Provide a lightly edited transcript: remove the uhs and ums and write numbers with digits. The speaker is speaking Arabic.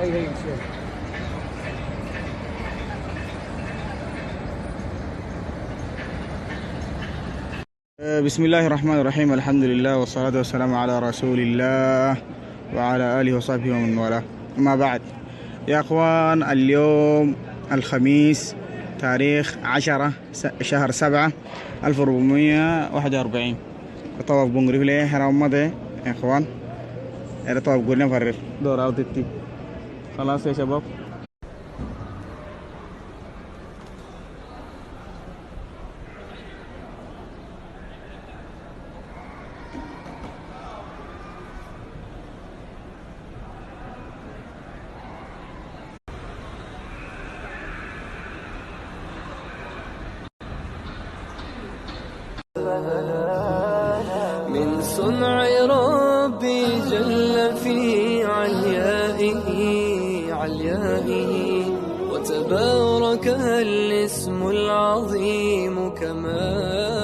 هي بسم الله الرحمن الرحيم. الحمد لله والصلاة والسلام على رسول الله وعلى آله وصحبه ومن والاه. أما بعد، يا أخوان، اليوم الخميس تاريخ 10 شهر 7 1441. طواف بنغري في ليه حرام مدى يا أخوان. هذا طواف قلنا فرر دورة وتتي. خلاص يا شباب. من صنع ربي جل في عليائه وتبارك الاسم العظيم كماله.